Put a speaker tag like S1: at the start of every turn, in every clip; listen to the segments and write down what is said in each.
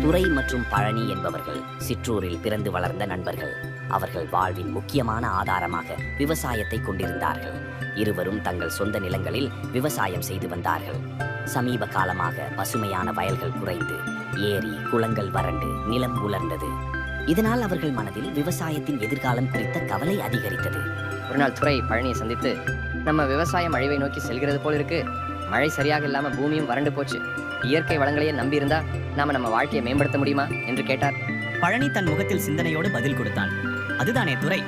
S1: துரை மற்றும் பழனி என்பவர்கள் சிற்றூரில் பிறந்து வளர்ந்த நண்பர்கள். அவர்கள் வாழ்வின் முக்கியமான ஆதாரமாக விவசாயத்தை கொண்டிருந்தார்கள். இருவரும் தங்கள் சொந்த நிலங்களில் விவசாயம் செய்து வந்தார்கள். சமீப காலமாக பசுமையான வயல்கள் குறைந்து ஏரி குளங்கள் வறண்டு நிலம் உலர்ந்தது. இதனால் அவர்கள் மனதில் விவசாயத்தின் எதிர்காலம் குறித்த கவலை அதிகரித்தது.
S2: ஒரு நாள் துரை பழனியை சந்தித்து, நம்ம விவசாயம் அழிவை நோக்கி செல்கிறது போல் இருக்கு. மழை சரியாக இல்லாம பூமியும் வறண்டு போச்சு. இயற்கை வளங்களையே நம்பி இருந்தா நாம நம்ம வாழ்க்கையை மேம்படுத்த முடியுமா என்று கேட்டார்.
S3: பழனி தன் முகத்தில் சிந்தனையோடு பதில் கொடுத்தான். அதுதானே துரை,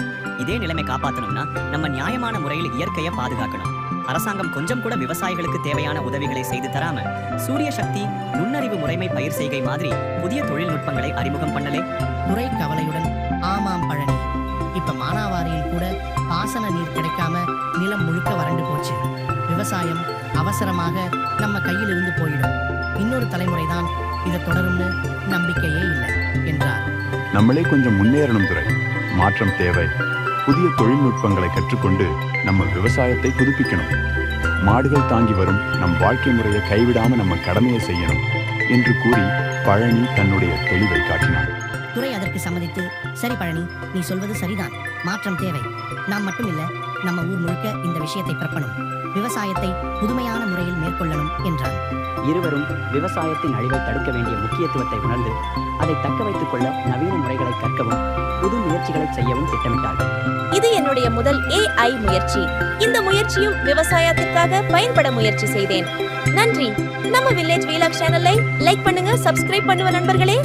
S3: இதே நிலைமை காப்பாற்றணும்னா நம்ம நியாயமான முறையில் இயற்கையை பாதுகாக்கணும். அரசாங்கம் கொஞ்சம் கூட விவசாயிகளுக்கு தேவையான உதவிகளை செய்து தராம சூரிய சக்தி, நுண்ணறிவு முறைமை பயிர் செய்கை மாதிரி புதிய தொழில்நுட்பங்களை அறிமுகம் பண்ணலே.
S4: துரை கவலையுடன், ஆமாம் பழனி, இப்ப மானாவாரியில் கூட பாசன நீர் கிடைக்காம நிலம் முழுக்க வறண்டு போச்சு. விவசாயம் அவசரமாக நம்ம கையில் இருந்து போயிடும். இன்னொரு தலைமுறைதான் இதை தொடரும்னு நம்பிக்கையே இல்லை என்றார்.
S5: நம்மளே கொஞ்சம் முன்னேறணும் துரை. மாற்றம் தேவை. புதிய தொழில்நுட்பங்களை கற்றுக்கொண்டு நம்ம விவசாயத்தை புதுப்பிக்கணும். மாடுகள் தாங்கி வரும் நம் வாழ்க்கை முறையை கைவிடாம நம்ம கடமையை செய்யணும் என்று கூறி பழனி தன்னுடைய தெளிவை காட்டினார்.
S4: துரை அதற்கு சம்மதித்து, சரி பழனி, நீ சொல்வது சரிதான், மாற்றம் தேவை. நாம் மட்டும் இல்ல, நம்ம ஊர் முழுக்க இந்த விஷயத்தை பரப்பணும். விவசாயத்தை புதுமையான முறையில் மேற்கொள்ளணும் என்றார்.
S3: இருவரும் விவசாயத்தின் அழிவை தடுக்க வேண்டிய முக்கியத்துவத்தை உணர்ந்து அதை தக்க வைத்துக் கொள்ள நவீன முறைகளை கற்கவும் புது முயற்சிகளை செய்யவும் திட்டமிட்டார்கள்.
S6: இது என்னுடைய முதல் AI முயற்சி. இந்த முயற்சியும் விவசாயத்திற்காக பயன்பட முயற்சி செய்தேன். நன்றி. நம்ம வில்லேஜ் வீலாக் சேனலை லைக் பண்ணுங்க, சப்ஸ்கிரைப் பண்ணுங்க நண்பர்களே.